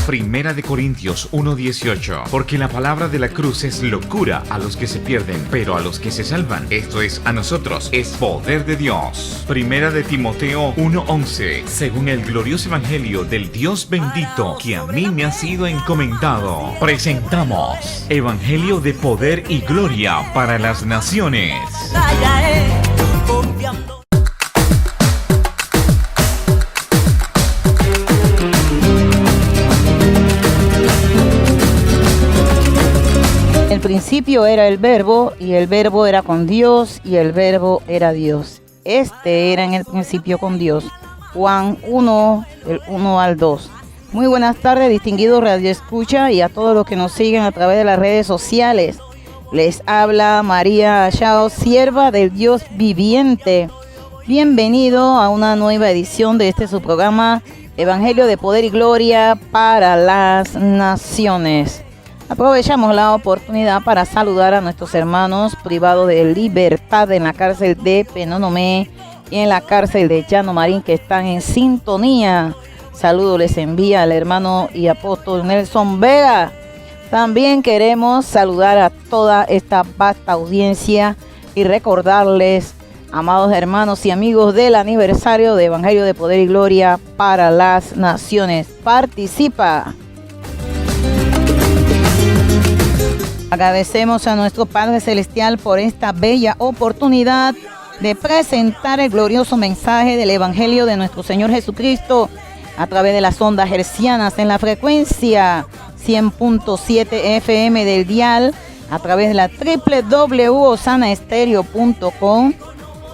Primera de Corintios 1:18. Porque la palabra de la cruz es locura a los que se pierden, pero a los que se salvan, esto es, a nosotros, es poder de Dios. Primera de Timoteo 1:11. Según el glorioso evangelio del Dios bendito que a mí me ha sido encomendado, presentamos Evangelio de poder y gloria para las naciones. En el principio era el Verbo, y el Verbo era con Dios, y el Verbo era Dios. Este era en el principio con Dios. Juan 1, del 1 al 2. Muy buenas tardes, distinguidos Radio Escucha, y a todos los que nos siguen a través de las redes sociales. Les habla María Achao, sierva del Dios viviente. Bienvenido a una nueva edición de su programa Evangelio de Poder y Gloria para las Naciones. Aprovechamos la oportunidad para saludar a nuestros hermanos privados de libertad en la cárcel de Penonomé y en la cárcel de Llano Marín, que están en sintonía. Saludos les envía el hermano y apóstol Nelson Vega. También queremos saludar a toda esta vasta audiencia y recordarles, amados hermanos y amigos, del aniversario de Evangelio de Poder y Gloria para las Naciones. Participa. Agradecemos a nuestro Padre Celestial por esta bella oportunidad de presentar el glorioso mensaje del Evangelio de nuestro Señor Jesucristo a través de las ondas hercianas en la frecuencia 100.7 FM del dial, a través de la www.osanaestereo.com,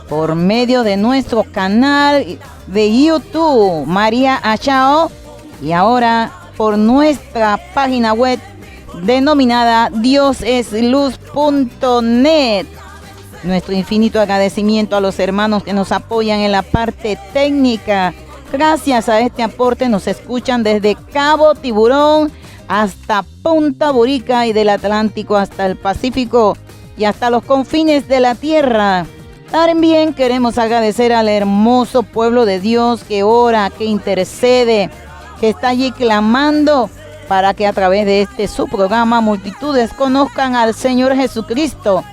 por medio de nuestro canal de YouTube María Achao, y ahora por nuestra página web denominada diosesluz.net. Nuestro infinito agradecimiento a los hermanos que nos apoyan en la parte técnica. Gracias a este aporte nos escuchan desde Cabo Tiburón hasta Punta Burica, y del Atlántico hasta el Pacífico y hasta los confines de la tierra. También queremos agradecer al hermoso pueblo de Dios que ora, que intercede, que está allí clamando para que a través de su programa multitudes conozcan al Señor Jesucristo.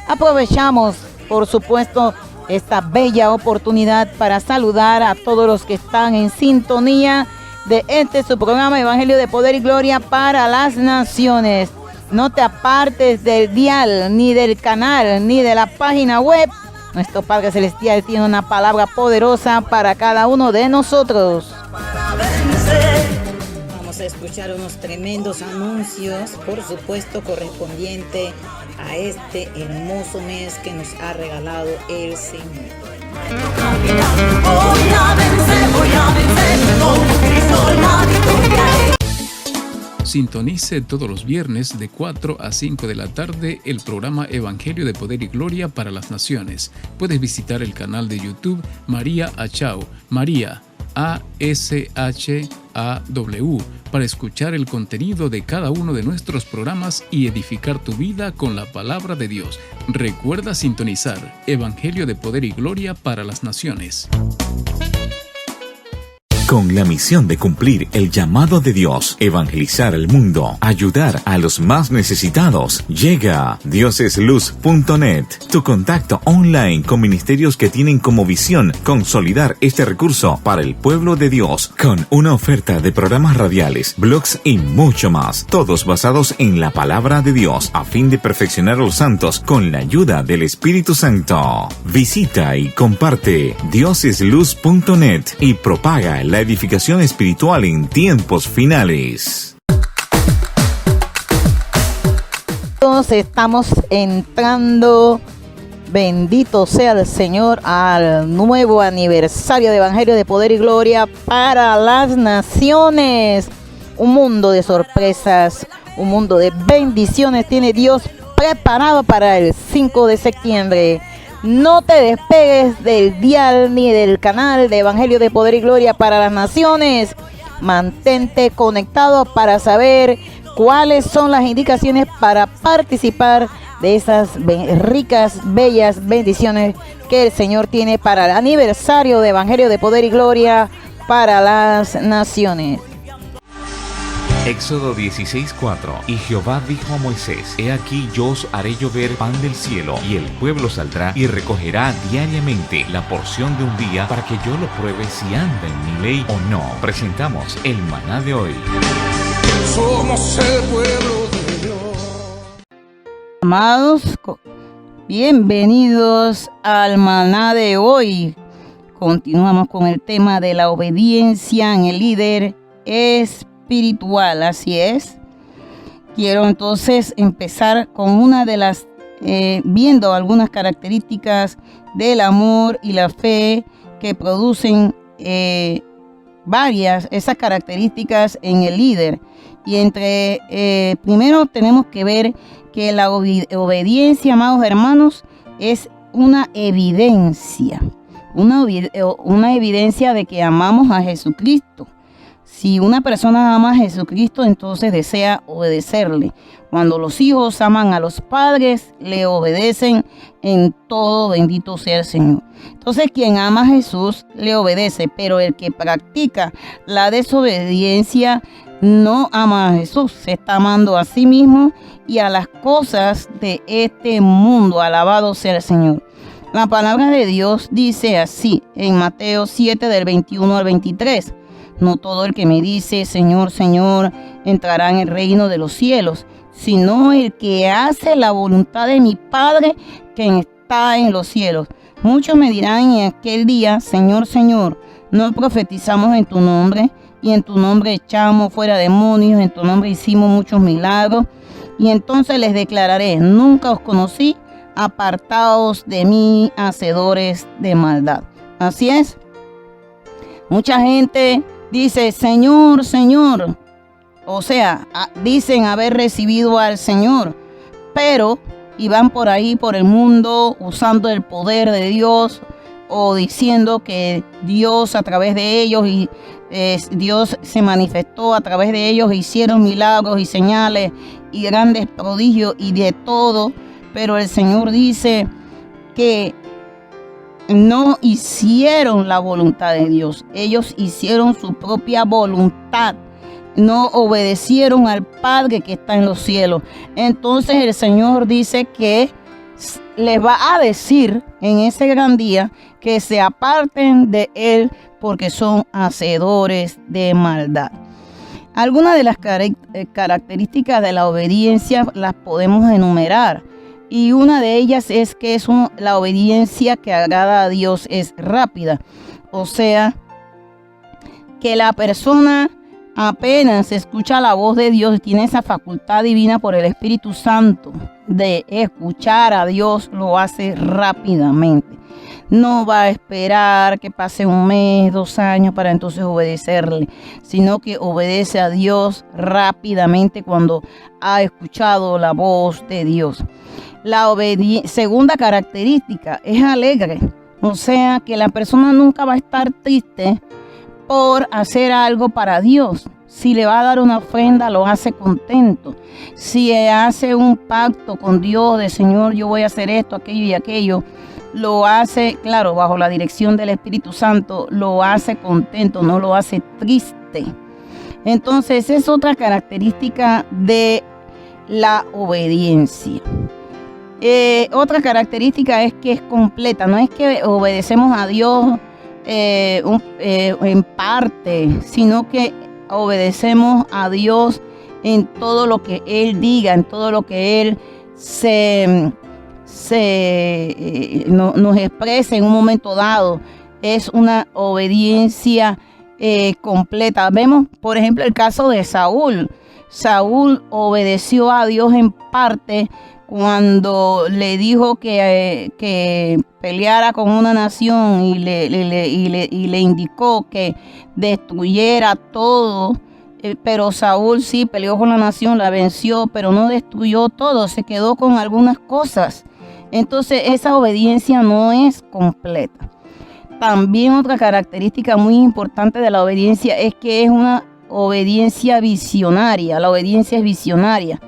Aprovechamos, por supuesto, esta bella oportunidad para saludar a todos los que están en sintonía de su programa Evangelio de Poder y Gloria para las Naciones. No te apartes del dial, ni del canal, ni de la página web. Nuestro Padre Celestial tiene una palabra poderosa para cada uno de nosotros. Vamos a escuchar unos tremendos anuncios, por supuesto correspondiente a este hermoso mes que nos ha regalado el Señor. Voy a vencer, con Cristo la victoria. Sintonice todos los viernes de 4 a 5 de la tarde el programa Evangelio de Poder y Gloria para las Naciones. Puedes visitar el canal de YouTube María Achao, María ASHAW, para escuchar el contenido de cada uno de nuestros programas y edificar tu vida con la palabra de Dios. Recuerda sintonizar Evangelio de Poder y Gloria para las Naciones. Con la misión de cumplir el llamado de Dios, evangelizar el mundo, ayudar a los más necesitados, llega diosesluz.net, tu contacto online con ministerios que tienen como visión consolidar este recurso para el pueblo de Dios, con una oferta de programas radiales, blogs y mucho más, todos basados en la palabra de Dios, a fin de perfeccionar a los santos con la ayuda del Espíritu Santo. Visita y comparte diosesluz.net y propaga la edificación espiritual en tiempos finales. Todos estamos entrando, bendito sea el Señor, al nuevo aniversario de Evangelio de Poder y Gloria para las Naciones. Un mundo de sorpresas, un mundo de bendiciones tiene Dios preparado para el 5 de septiembre. No te despegues del dial ni del canal de Evangelio de Poder y Gloria para las Naciones. Mantente conectado para saber cuáles son las indicaciones para participar de esas ricas, bellas bendiciones que el Señor tiene para el aniversario de Evangelio de Poder y Gloria para las Naciones. Éxodo 16:4. Y Jehová dijo a Moisés: He aquí yo os haré llover pan del cielo, y el pueblo saldrá y recogerá diariamente la porción de un día para que yo lo pruebe si anda en mi ley o no. Presentamos el maná de hoy. Somos el pueblo de Dios. Amados, bienvenidos al maná de hoy. Continuamos con el tema de la obediencia en el líder espiritual. Así es. Quiero entonces empezar con una de las, viendo algunas características del amor y la fe que producen varias esas características en el líder. Y primero tenemos que ver que la obediencia, amados hermanos, es una evidencia. Una evidencia de que amamos a Jesucristo. Si una persona ama a Jesucristo, entonces desea obedecerle. Cuando los hijos aman a los padres, le obedecen en todo, bendito sea el Señor. Entonces, quien ama a Jesús, le obedece, pero el que practica la desobediencia no ama a Jesús, se está amando a sí mismo y a las cosas de este mundo. Alabado sea el Señor. La palabra de Dios dice así en Mateo 7 del 21 al 23. No todo el que me dice Señor, Señor, entrará en el reino de los cielos, sino el que hace la voluntad de mi Padre que está en los cielos. Muchos me dirán en aquel día: Señor, Señor, ¿no profetizamos en tu nombre? Y en tu nombre echamos fuera demonios, en tu nombre hicimos muchos milagros. Y entonces les declararé: nunca os conocí, apartaos de mí, hacedores de maldad. Así es. Mucha gente dice: Señor, Señor. O sea, dicen haber recibido al Señor, pero y van por ahí, por el mundo, usando el poder de Dios, o diciendo que Dios a través de ellos Dios se manifestó a través de ellos, hicieron milagros y señales y grandes prodigios y de todo, pero el Señor dice que no hicieron la voluntad de Dios. Ellos hicieron su propia voluntad. No obedecieron al Padre que está en los cielos. Entonces el Señor dice que les va a decir en ese gran día que se aparten de Él porque son hacedores de maldad. Algunas de las características de la obediencia las podemos enumerar. Y una de ellas es que la obediencia que agrada a Dios es rápida. O sea, que la persona apenas escucha la voz de Dios, tiene esa facultad divina por el Espíritu Santo de escuchar a Dios, lo hace rápidamente. No va a esperar que pase 1 mes, 2 años para entonces obedecerle, sino que obedece a Dios rápidamente cuando ha escuchado la voz de Dios. La segunda característica es alegre, o sea que la persona nunca va a estar triste por hacer algo para Dios. Si le va a dar una ofrenda, lo hace contento. Si hace un pacto con Dios de Señor, yo voy a hacer esto, aquello y aquello, lo hace, claro, bajo la dirección del Espíritu Santo, lo hace contento, no lo hace triste. Entonces, es otra característica de la obediencia. Otra característica es que es completa, no es que obedecemos a Dios en parte, sino que obedecemos a Dios en todo lo que Él diga, en todo lo que Él nos exprese en un momento dado. Es una obediencia completa. Vemos, por ejemplo, el caso de Saúl. Saúl obedeció a Dios en parte cuando le dijo que peleara con una nación y le indicó que destruyera todo. Pero Saúl sí peleó con la nación, la venció, pero no destruyó todo, se quedó con algunas cosas. Entonces esa obediencia no es completa. También otra característica muy importante de la obediencia es que es una obediencia visionaria. La obediencia es visionaria.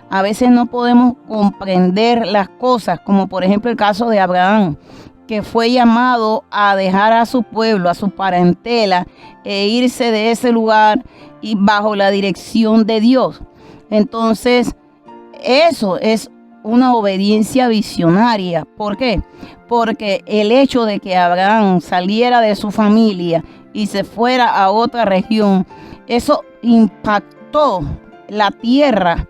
A veces no podemos comprender las cosas, como por ejemplo el caso de Abraham, que fue llamado a dejar a su pueblo, a su parentela, e irse de ese lugar y bajo la dirección de Dios. Entonces, eso es una obediencia visionaria. ¿Por qué? Porque el hecho de que Abraham saliera de su familia y se fuera a otra región, eso impactó la tierra,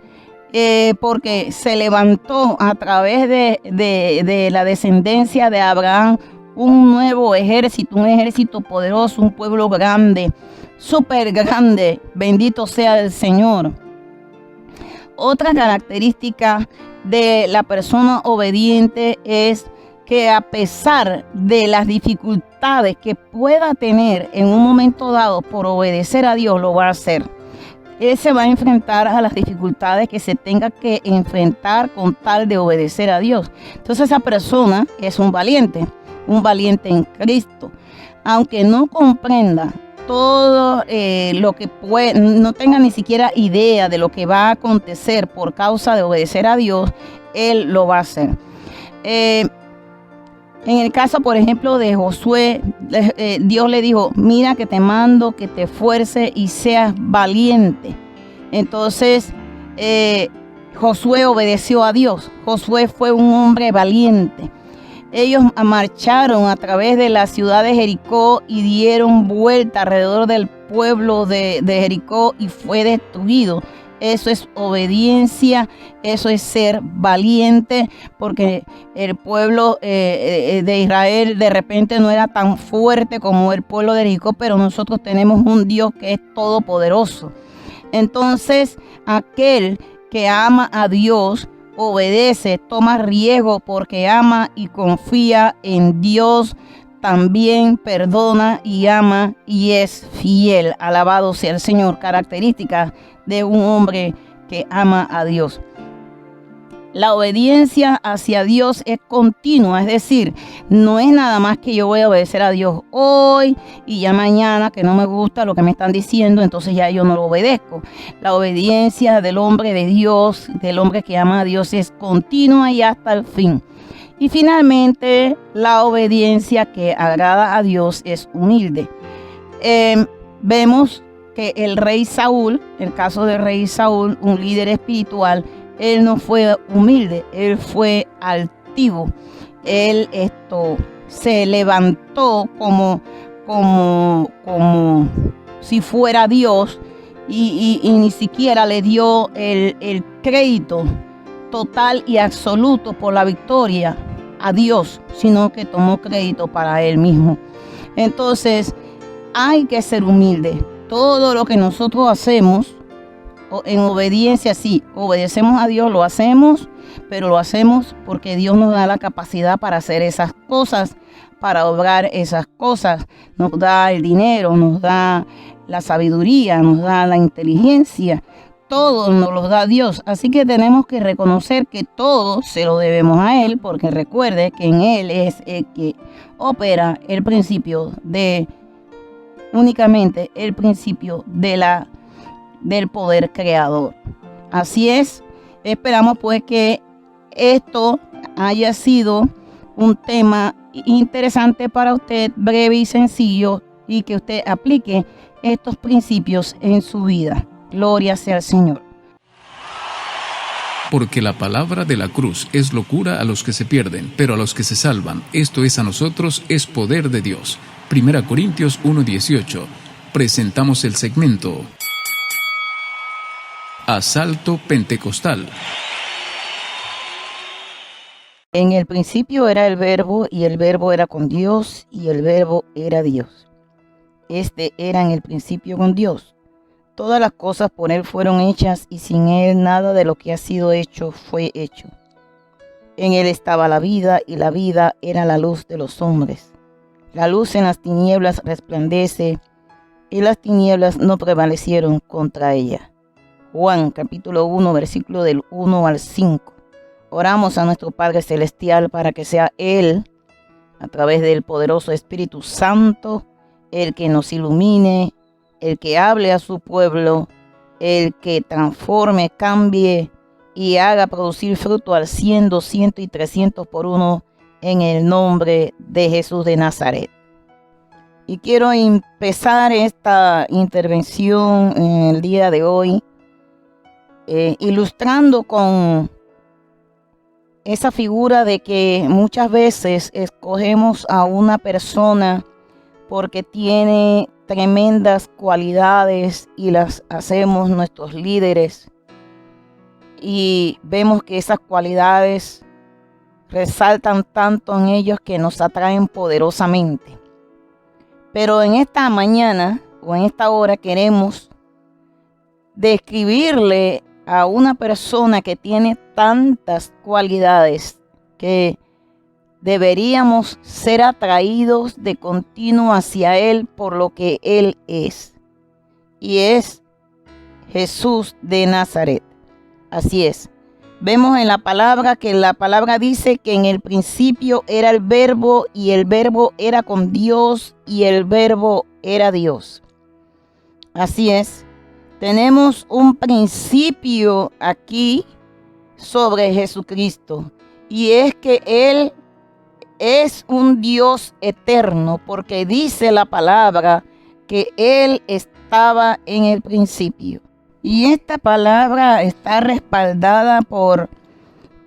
porque se levantó a través de la descendencia de Abraham un nuevo ejército, un ejército poderoso, un pueblo grande, súper grande. Bendito sea el Señor. Otra característica de la persona obediente es que a pesar de las dificultades que pueda tener en un momento dado por obedecer a Dios, lo va a hacer. Él se va a enfrentar a las dificultades que se tenga que enfrentar con tal de obedecer a Dios. Entonces esa persona es un valiente en Cristo. Aunque no comprenda todo lo que puede, no tenga ni siquiera idea de lo que va a acontecer por causa de obedecer a Dios, él lo va a hacer. En el caso, por ejemplo, de Josué, Dios le dijo: mira que te mando que te esfuerces y seas valiente. Entonces, Josué obedeció a Dios. Josué fue un hombre valiente. Ellos marcharon a través de la ciudad de Jericó y dieron vuelta alrededor del pueblo de Jericó y fue destruido. Eso es obediencia, eso es ser valiente, porque el pueblo de Israel de repente no era tan fuerte como el pueblo de Jericó, pero nosotros tenemos un Dios que es todopoderoso. Entonces, aquel que ama a Dios obedece, toma riesgo porque ama y confía en Dios. También perdona y ama y es fiel. Alabado sea el Señor. Características de un hombre que ama a Dios. La obediencia hacia Dios es continua, es decir, no es nada más que yo voy a obedecer a Dios hoy y ya mañana que no me gusta lo que me están diciendo, entonces ya yo no lo obedezco. La obediencia del hombre de Dios, del hombre que ama a Dios, es continua y hasta el fin. Y finalmente, la obediencia que agrada a Dios es humilde. Vemos que el rey Saúl, el caso del rey Saúl, un líder espiritual, él no fue humilde, él fue altivo. Él se levantó como si fuera Dios y ni siquiera le dio el crédito total y absoluto por la victoria a Dios, sino que tomó crédito para él mismo. Entonces, hay que ser humilde. Todo lo que nosotros hacemos en obediencia, sí, obedecemos a Dios, lo hacemos, pero lo hacemos porque Dios nos da la capacidad para hacer esas cosas, para obrar esas cosas. Nos da el dinero, nos da la sabiduría, nos da la inteligencia. Todo nos lo da Dios, así que tenemos que reconocer que todo se lo debemos a Él, porque recuerde que en Él es el que opera el principio únicamente el principio del poder creador. Así es, esperamos pues que esto haya sido un tema interesante para usted, breve y sencillo, y que usted aplique estos principios en su vida. Gloria sea al Señor. Porque la palabra de la cruz es locura a los que se pierden, pero a los que se salvan, esto es a nosotros, es poder de Dios. 1 Corintios 1:18. Presentamos el segmento Asalto Pentecostal. En el principio era el Verbo, y el Verbo era con Dios, y el Verbo era Dios. Este era en el principio con Dios. Todas las cosas por Él fueron hechas, y sin Él nada de lo que ha sido hecho fue hecho. En Él estaba la vida, y la vida era la luz de los hombres. La luz en las tinieblas resplandece, y las tinieblas no prevalecieron contra ella. Juan capítulo 1, versículo del 1 al 5. Oramos a nuestro Padre Celestial para que sea Él, a través del poderoso Espíritu Santo, el que nos ilumine, el que hable a su pueblo, el que transforme, cambie y haga producir fruto al 100, 200 y 300 por uno, en el nombre de Jesús de Nazaret. Y quiero empezar esta intervención en el día de hoy ilustrando con esa figura de que muchas veces escogemos a una persona porque tiene tremendas cualidades y las hacemos nuestros líderes. Y vemos que esas cualidades resaltan tanto en ellos que nos atraen poderosamente. Pero en esta mañana o en esta hora queremos describirle a una persona que tiene tantas cualidades que deberíamos ser atraídos de continuo hacia Él por lo que Él es. Y es Jesús de Nazaret. Así es. Vemos en la palabra que la palabra dice que en el principio era el Verbo y el Verbo era con Dios y el Verbo era Dios. Así es. Tenemos un principio aquí sobre Jesucristo y es que Él es un Dios eterno porque dice la palabra que Él estaba en el principio. Y esta palabra está respaldada por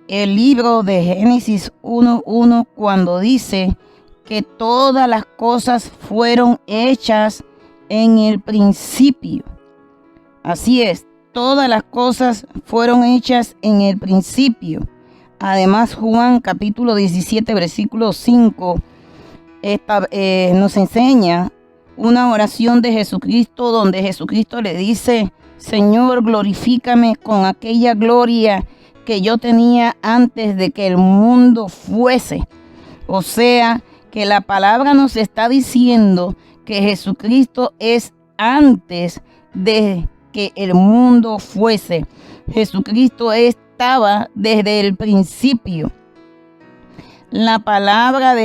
el libro de Génesis 1:1 cuando dice que todas las cosas fueron hechas en el principio. Así es, todas las cosas fueron hechas en el principio. Además, Juan capítulo 17, versículo 5, nos enseña una oración de Jesucristo donde Jesucristo le dice: Señor, glorifícame con aquella gloria que yo tenía antes de que el mundo fuese. O sea, que la palabra nos está diciendo que Jesucristo es antes de que el mundo fuese. Jesucristo estaba desde el principio. La palabra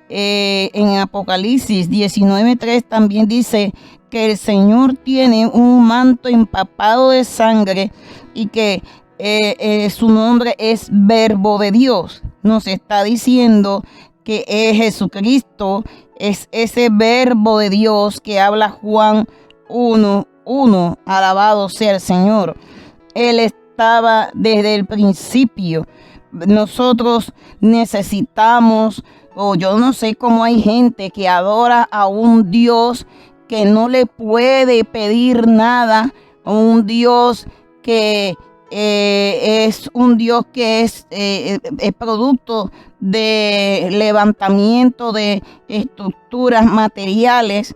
en Apocalipsis 19:3 también dice que el Señor tiene un manto empapado de sangre y que su nombre es Verbo de Dios. Nos está diciendo que Jesucristo es ese Verbo de Dios que habla Juan 1:1. Alabado sea el Señor. Él estaba desde el principio. Nosotros necesitamos, o yo no sé cómo hay gente que adora a un Dios que no le puede pedir nada, un Dios que es un Dios que es producto de levantamiento de estructuras materiales.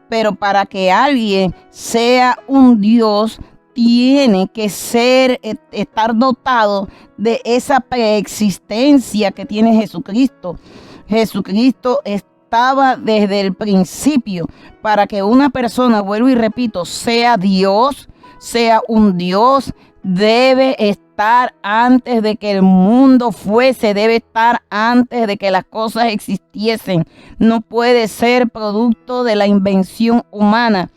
Pero para que alguien sea un Dios, tiene que estar dotado de esa preexistencia que tiene Jesucristo. Jesucristo estaba desde el principio. Para que una persona, vuelvo y repito, sea Dios, sea un Dios, debe estar antes de que el mundo fuese, debe estar antes de que las cosas existiesen. No puede ser producto de la invención humana.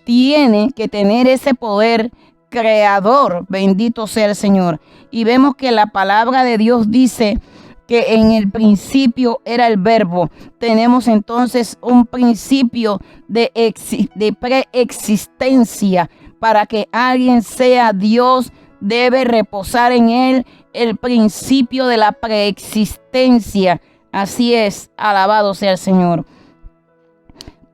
Tiene que tener ese poder creador, bendito sea el Señor. Y vemos que la palabra de Dios dice que en el principio era el Verbo. Tenemos entonces un principio de preexistencia. Para que alguien sea Dios, debe reposar en Él el principio de la preexistencia. Así es, alabado sea el Señor.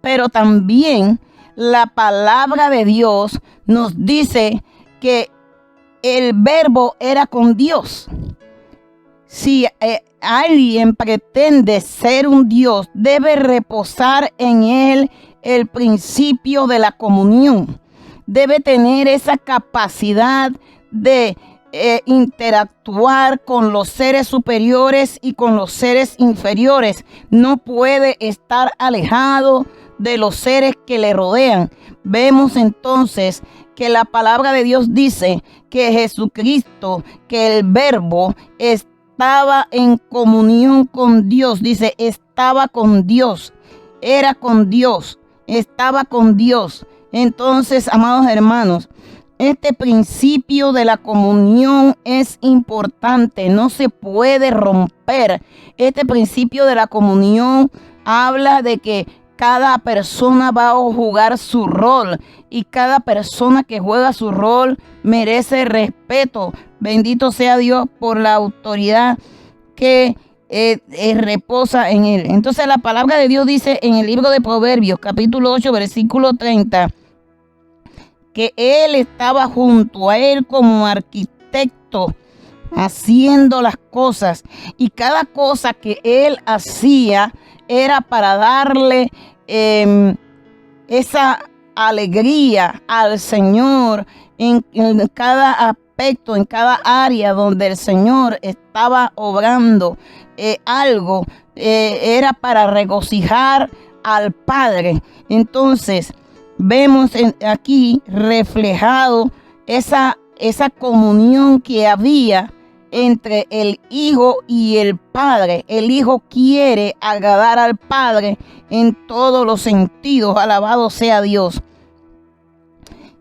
Pero también la palabra de Dios nos dice que el Verbo era con Dios. Si alguien pretende ser un Dios, debe reposar en Él el principio de la comunión. Debe tener esa capacidad de interactuar con los seres superiores y con los seres inferiores. No puede estar alejado de los seres que le rodean. Vemos entonces que la palabra de Dios dice que Jesucristo, que el Verbo estaba en comunión con Dios. Dice, estaba con Dios, era con Dios, estaba con Dios. Entonces, amados hermanos, este principio de la comunión es importante, no se puede romper. Este principio de la comunión habla de que cada persona va a jugar su rol y cada persona que juega su rol merece respeto. Bendito sea Dios por la autoridad que reposa en él. Entonces la palabra de Dios dice en el libro de Proverbios, capítulo 8, versículo 30, que él estaba junto a él como arquitecto, haciendo las cosas, y cada cosa que él hacía era para darle esa alegría al Señor en cada aspecto, en cada área donde el Señor estaba obrando algo, era para regocijar al Padre. Entonces vemos aquí reflejado esa comunión que había entre el Hijo y el Padre. El Hijo quiere agradar al Padre en todos los sentidos. Alabado sea Dios.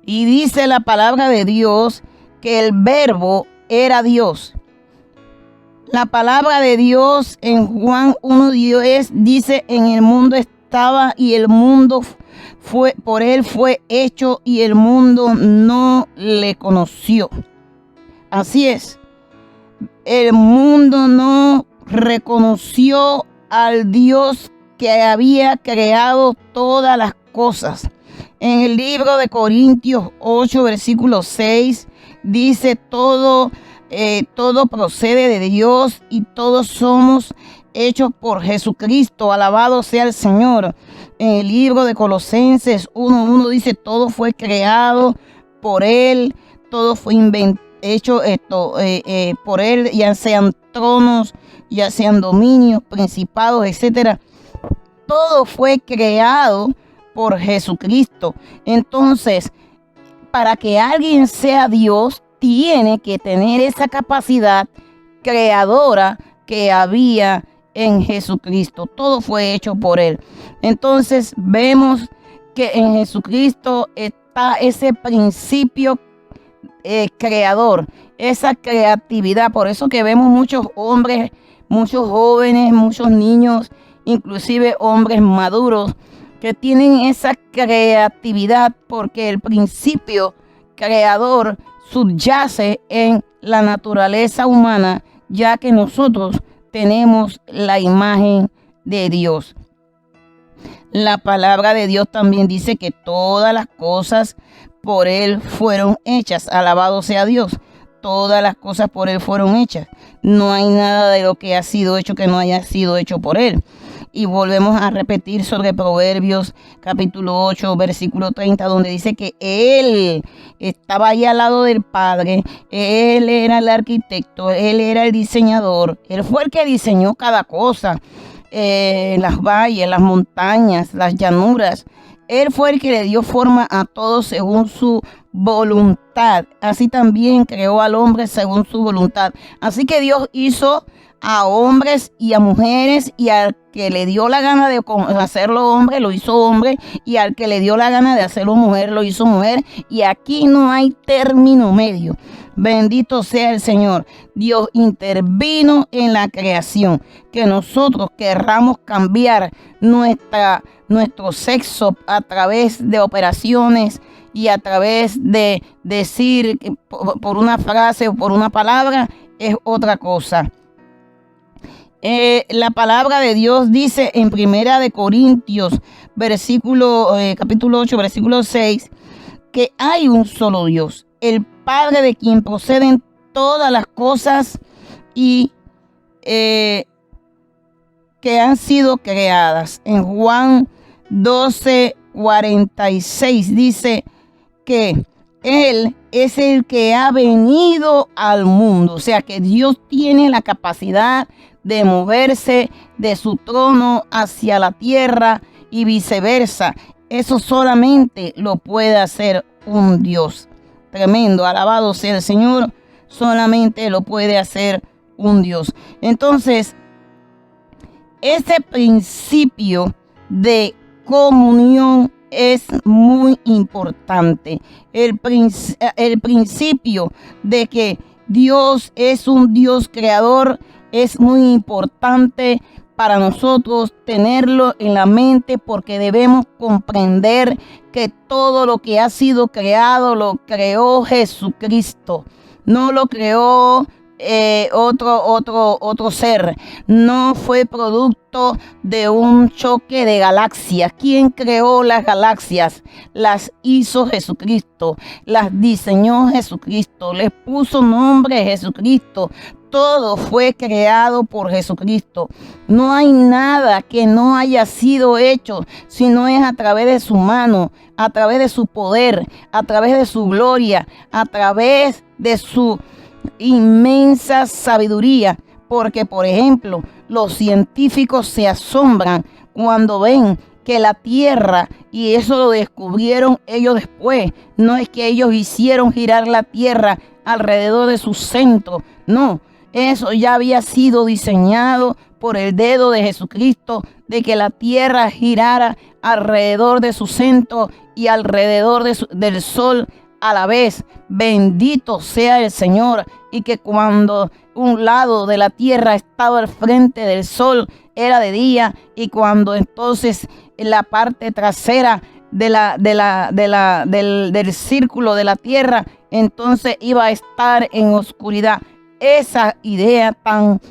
Y dice la palabra de Dios que el Verbo era Dios. La palabra de Dios en Juan 1:10 dice: en el mundo estaba y el mundo por él fue hecho y el mundo no le conoció. Así es. El mundo no reconoció al Dios que había creado todas las cosas. En el libro de Corintios 8, versículo 6, dice: todo procede de Dios y todos somos hechos por Jesucristo. Alabado sea el Señor. En el libro de Colosenses 1:1 dice: todo fue creado por Él, todo fue hecho por Él, ya sean tronos, ya sean dominios, principados, etcétera. Todo fue creado por Jesucristo. Entonces, para que alguien sea Dios, tiene que tener esa capacidad creadora que había en Jesucristo. Todo fue hecho por Él. Entonces vemos que en Jesucristo está ese principio creador, esa creatividad. Por eso que vemos muchos hombres, muchos jóvenes, muchos niños, inclusive hombres maduros, que tienen esa creatividad, porque el principio creador subyace en la naturaleza humana, ya que nosotros tenemos la imagen de Dios. La palabra de Dios también dice que todas las cosas por Él fueron hechas. Alabado sea Dios. Todas las cosas por Él fueron hechas. No hay nada de lo que ha sido hecho que no haya sido hecho por Él. Y volvemos a repetir sobre Proverbios capítulo 8, versículo 30, donde dice que Él estaba ahí al lado del Padre. Él era el arquitecto, Él era el diseñador. Él fue el que diseñó cada cosa. Las valles, las montañas, las llanuras. Él fue el que le dio forma a todo según su voluntad. Así también creó al hombre según su voluntad. Así que Dios hizo a hombres y a mujeres, y al que le dio la gana de hacerlo hombre, lo hizo hombre, y al que le dio la gana de hacerlo mujer, lo hizo mujer, y aquí no hay término medio. Bendito sea el Señor. Dios intervino en la creación. Que nosotros querramos cambiar nuestro sexo a través de operaciones y a través de decir por una frase o por una palabra, es otra cosa. La palabra de Dios dice en Primera de Corintios, capítulo 8, versículo 6, que hay un solo Dios, el Padre, de quien proceden todas las cosas y que han sido creadas. En Juan 12:46 dice que Él es el que ha venido al mundo. O sea que Dios tiene la capacidad de moverse de su trono hacia la tierra y viceversa. Eso solamente lo puede hacer un Dios. Tremendo, alabado sea el Señor. Solamente lo puede hacer un Dios. Entonces, ese principio de comunión es muy importante. El principio de que Dios es un Dios creador es muy importante, para nosotros tenerlo en la mente, porque debemos comprender que todo lo que ha sido creado lo creó Jesucristo. No lo creó otro ser. No fue producto de un choque de galaxias. ¿Quién creó las galaxias? Las hizo Jesucristo, las diseñó Jesucristo, les puso nombre Jesucristo. Todo fue creado por Jesucristo. No hay nada que no haya sido hecho, sino es a través de su mano, a través de su poder, a través de su gloria, a través de su inmensa sabiduría. Porque, por ejemplo, los científicos se asombran cuando ven que la Tierra, y eso lo descubrieron ellos después, no es que ellos hicieron girar la Tierra alrededor de su centro, no. Eso ya había sido diseñado por el dedo de Jesucristo, de que la tierra girara alrededor de su centro y alrededor del sol a la vez. Bendito sea el Señor. Y que cuando un lado de la tierra estaba al frente del sol, era de día, y cuando entonces en la parte trasera del círculo de la tierra, entonces iba a estar en oscuridad. Esa idea tan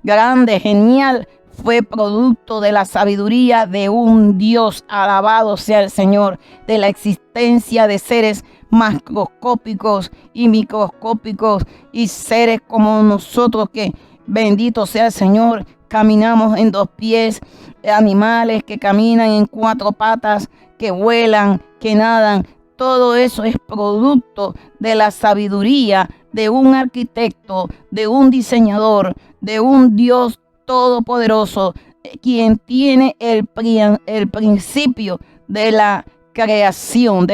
grande, genial, fue producto de la sabiduría de un Dios. Alabado sea el Señor. De la existencia de seres macroscópicos y microscópicos y seres como nosotros, que bendito sea el Señor, caminamos en 2 pies, animales que caminan en 4 patas, que vuelan, que nadan. Todo eso es producto de la sabiduría de un arquitecto, de un diseñador, de un Dios todopoderoso, quien tiene el principio de la creación.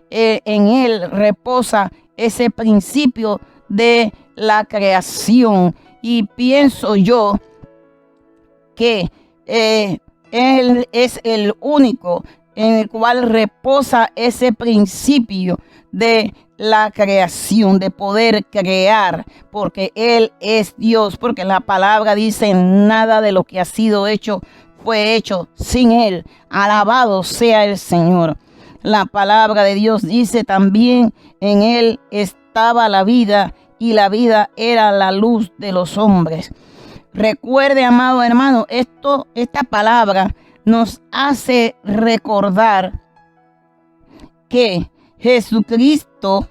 En él reposa ese principio de la creación. Y pienso yo que él es el único en el cual reposa ese principio de la creación, de poder crear, porque Él es Dios, porque la palabra dice: nada de lo que ha sido hecho fue hecho sin Él. Alabado sea el Señor. La palabra de Dios dice también: en Él estaba la vida, y la vida era la luz de los hombres. Recuerde, amado hermano, esta palabra nos hace recordar que Jesucristo,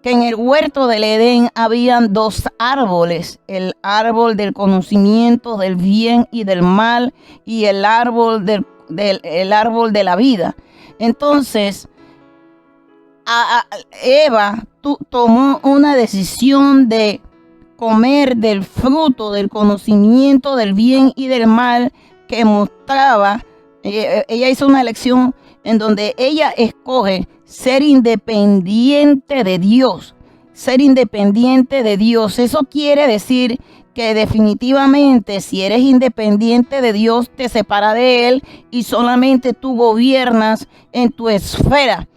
que en el huerto del Edén habían 2 árboles, el árbol del conocimiento del bien y del mal, y el árbol el árbol de la vida. Entonces, Eva tomó una decisión de comer del fruto del conocimiento del bien y del mal, que mostraba, ella hizo una elección en donde ella escoge ser independiente de Dios. Ser independiente de Dios. Eso quiere decir que definitivamente, si eres independiente de Dios, te separa de Él y solamente tú gobiernas en tu esfera.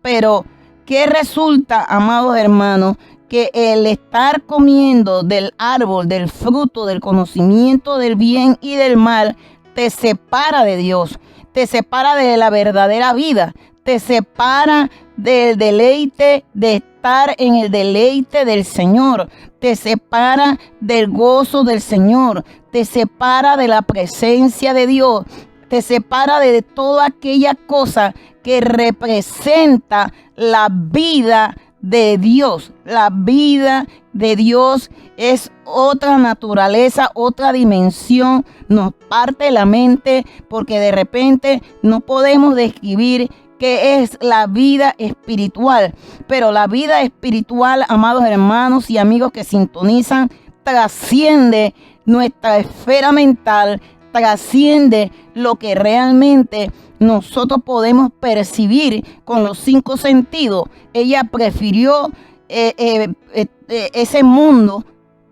Pero, ¿qué resulta, amados hermanos? Que el estar comiendo del árbol, del fruto del conocimiento del bien y del mal, te separa de Dios, te separa de la verdadera vida, te separa del deleite, de estar en el deleite del Señor, te separa del gozo del Señor, te separa de la presencia de Dios, te separa de toda aquella cosa que representa la vida de Dios. La vida de Dios es otra naturaleza, otra dimensión. Nos parte la mente, porque de repente no podemos describir qué es la vida espiritual. Pero la vida espiritual, amados hermanos y amigos que sintonizan, trasciende nuestra esfera mental, trasciende lo que realmente nosotros podemos percibir con los 5 sentidos. Ella prefirió ese mundo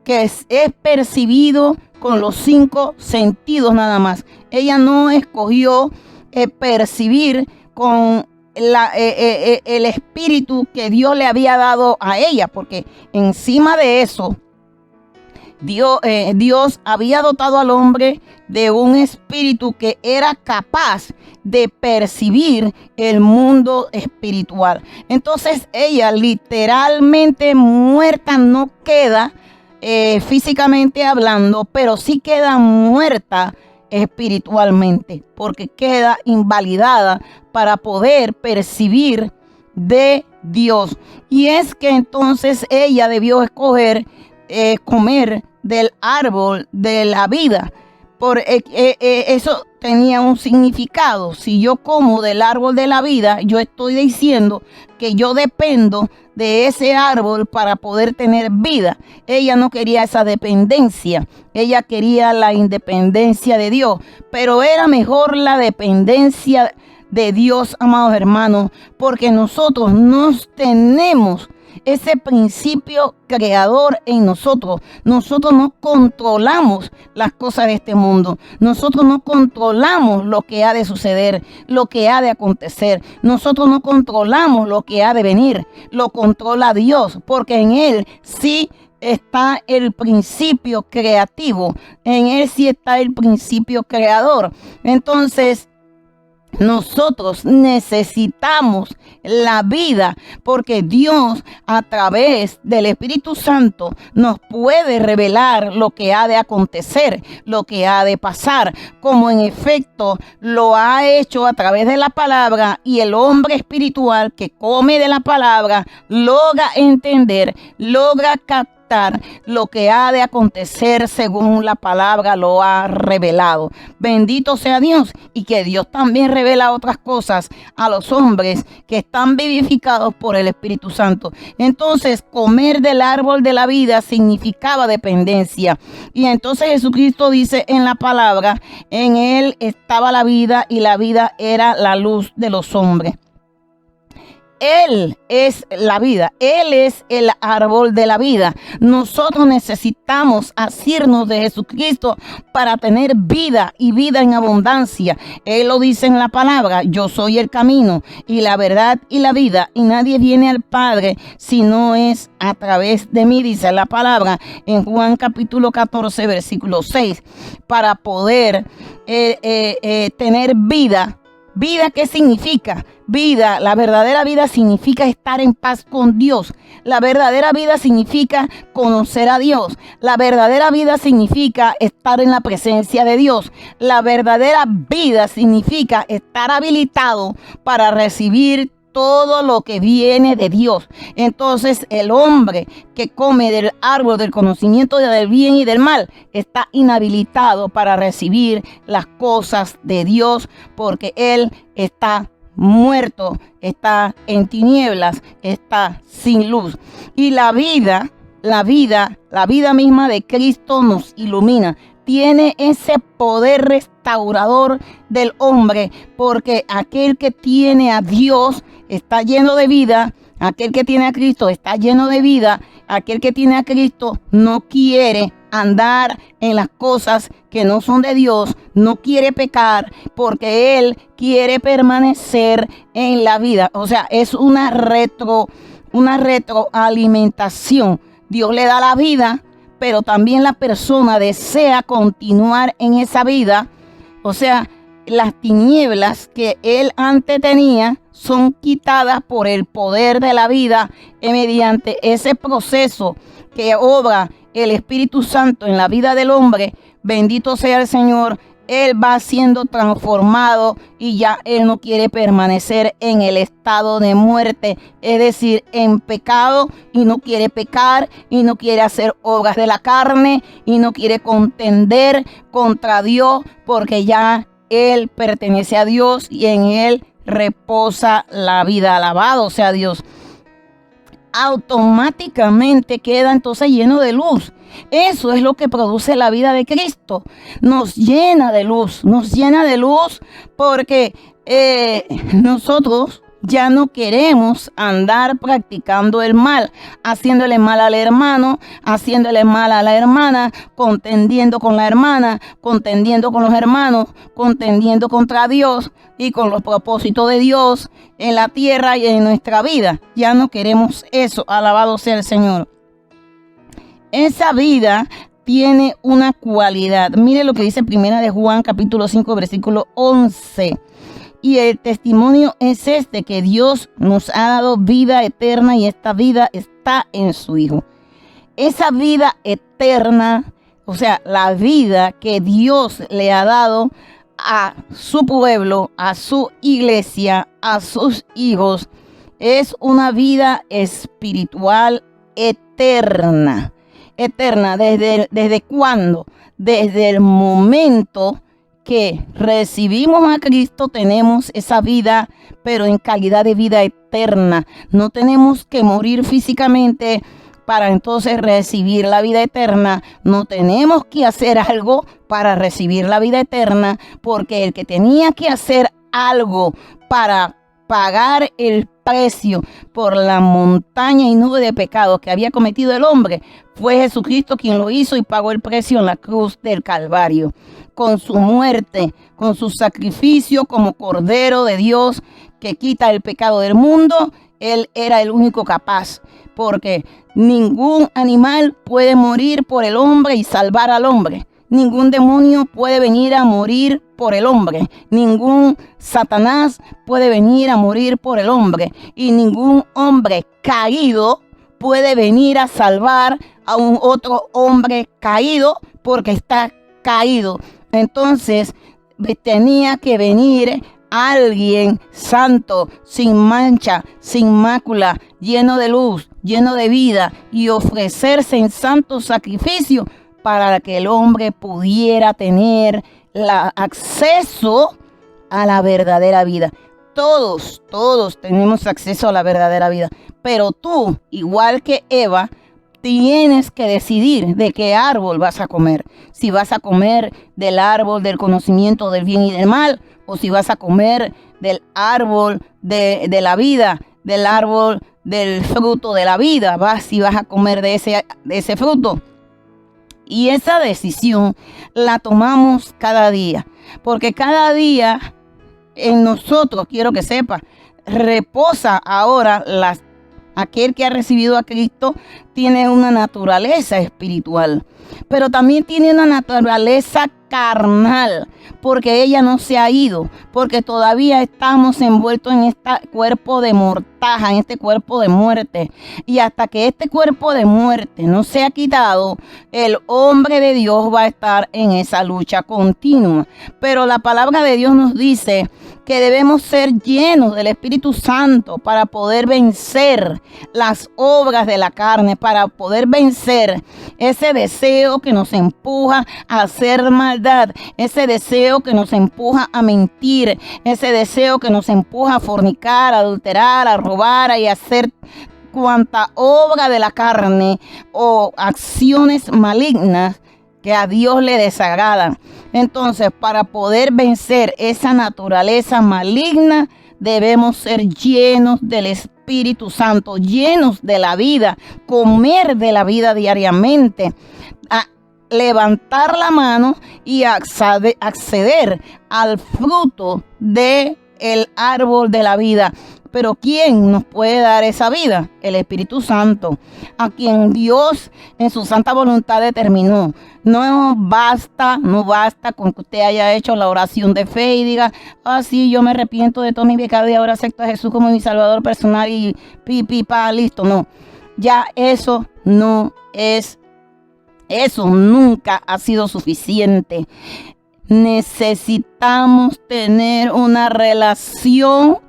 que es percibido con los 5 sentidos nada más. Ella no escogió percibir con el espíritu que Dios le había dado a ella, porque encima de eso, Dios había dotado al hombre de un espíritu que era capaz de percibir el mundo espiritual. Entonces ella literalmente muerta no queda físicamente hablando, pero sí queda muerta espiritualmente, porque queda invalidada para poder percibir de Dios. Y es que entonces ella debió escoger comer del árbol de la vida. Eso tenía un significado. Si yo como del árbol de la vida, yo estoy diciendo que yo dependo de ese árbol para poder tener vida. Ella no quería esa dependencia, ella quería la independencia de Dios, pero era mejor la dependencia de Dios, amados hermanos, porque nosotros nos tenemos ese principio creador en nosotros. Nosotros no controlamos las cosas de este mundo. Nosotros no controlamos lo que ha de suceder, lo que ha de acontecer. Nosotros no controlamos lo que ha de venir. Lo controla Dios, porque en Él sí está el principio creativo. En Él sí está el principio creador. Entonces, nosotros necesitamos la vida, porque Dios a través del Espíritu Santo nos puede revelar lo que ha de acontecer, lo que ha de pasar, como en efecto lo ha hecho a través de la palabra, y el hombre espiritual que come de la palabra logra entender, logra captar lo que ha de acontecer según la palabra lo ha revelado. Bendito sea Dios, y que Dios también revela otras cosas a los hombres que están vivificados por el Espíritu Santo. Entonces, comer del árbol de la vida significaba dependencia. Y entonces Jesucristo dice en la palabra: en Él estaba la vida, y la vida era la luz de los hombres. Él es la vida, Él es el árbol de la vida. Nosotros necesitamos asirnos de Jesucristo para tener vida, y vida en abundancia. Él lo dice en la palabra: yo soy el camino y la verdad y la vida, y nadie viene al Padre si no es a través de mí, dice la palabra en Juan capítulo 14 versículo 6. Para poder tener vida. ¿Vida qué significa? Vida, la verdadera vida significa estar en paz con Dios. La verdadera vida significa conocer a Dios. La verdadera vida significa estar en la presencia de Dios. La verdadera vida significa estar habilitado para recibir todo lo que viene de Dios. Entonces, el hombre que come del árbol del conocimiento del bien y del mal está inhabilitado para recibir las cosas de Dios, porque él está muerto, está en tinieblas, está sin luz. Y la vida misma de Cristo nos ilumina. Tiene ese poder restaurador del hombre, porque aquel que tiene a Dios está lleno de vida. Aquel que tiene a Cristo está lleno de vida. Aquel que tiene a Cristo no quiere andar en las cosas que no son de Dios, no quiere pecar, porque él quiere permanecer en la vida. O sea, es una retroalimentación. Dios le da la vida, pero también la persona desea continuar en esa vida. O sea, las tinieblas que él antes tenía son quitadas por el poder de la vida, mediante ese proceso que obra el Espíritu Santo en la vida del hombre. Bendito sea el Señor. Él va siendo transformado, y ya él no quiere permanecer en el estado de muerte, es decir, en pecado, y no quiere pecar, y no quiere hacer obras de la carne, y no quiere contender contra Dios, porque ya él pertenece a Dios y en él reposa la vida. Alabado sea Dios. Automáticamente queda entonces lleno de luz. Eso es lo que produce la vida de Cristo. Nos llena de luz, porque nosotros ya no queremos andar practicando el mal, haciéndole mal al hermano, haciéndole mal a la hermana, contendiendo con la hermana, contendiendo con los hermanos, contendiendo contra Dios y con los propósitos de Dios en la tierra y en nuestra vida. Ya no queremos eso. Alabado sea el Señor. Esa vida tiene una cualidad. Mire lo que dice Primera de Juan, capítulo 5, versículo 11. Y el testimonio es este, que Dios nos ha dado vida eterna y esta vida está en su Hijo. Esa vida eterna, o sea, la vida que Dios le ha dado a su pueblo, a su iglesia, a sus hijos, es una vida espiritual eterna. Eterna, ¿desde cuándo? Desde el momento que recibimos a Cristo tenemos esa vida, pero en calidad de vida eterna. No tenemos que morir físicamente para entonces recibir la vida eterna. No tenemos que hacer algo para recibir la vida eterna, porque el que tenía que hacer algo para pagar el precio por la montaña y nube de pecado que había cometido el hombre fue Jesucristo, quien lo hizo y pagó el precio en la cruz del Calvario. Con su muerte, con su sacrificio como Cordero de Dios que quita el pecado del mundo, Él era el único capaz, porque ningún animal puede morir por el hombre y salvar al hombre. Ningún demonio puede venir a morir por el hombre. Ningún Satanás puede venir a morir por el hombre. Y ningún hombre caído puede venir a salvar a un otro hombre caído porque está caído. Entonces tenía que venir alguien santo, sin mancha, sin mácula, lleno de luz, lleno de vida, y ofrecerse en santo sacrificio para que el hombre pudiera tener acceso a la verdadera vida. Todos tenemos acceso a la verdadera vida, pero tú, igual que Eva, tienes que decidir de qué árbol vas a comer. Si vas a comer del árbol del conocimiento del bien y del mal, o si vas a comer del árbol de la vida, del árbol del fruto de la vida, si vas a comer de ese fruto. Y esa decisión la tomamos cada día, porque cada día en nosotros, quiero que sepa, reposa ahora aquel que ha recibido a Cristo tiene una naturaleza espiritual, pero también tiene una naturaleza carnal, porque ella no se ha ido, porque todavía estamos envueltos en este cuerpo de mortaja, en este cuerpo de muerte. Y hasta que este cuerpo de muerte no sea quitado, el hombre de Dios va a estar en esa lucha continua. Pero la palabra de Dios nos dice que debemos ser llenos del Espíritu Santo para poder vencer las obras de la carne, para poder vencer ese deseo que nos empuja a hacer maldad, ese deseo que nos empuja a mentir, ese deseo que nos empuja a fornicar, a adulterar, a robar y a hacer cuanta obra de la carne o acciones malignas que a Dios le desagradan. Entonces, para poder vencer esa naturaleza maligna, debemos ser llenos del Espíritu Santo, llenos de la vida, comer de la vida diariamente, levantar la mano y acceder al fruto del árbol de la vida. Pero ¿quién nos puede dar esa vida? El Espíritu Santo, a quien Dios en su santa voluntad determinó. No basta con que usted haya hecho la oración de fe y diga, sí, yo me arrepiento de todo mi pecado y ahora acepto a Jesús como mi Salvador personal y listo. No, ya eso nunca ha sido suficiente. Necesitamos tener una relación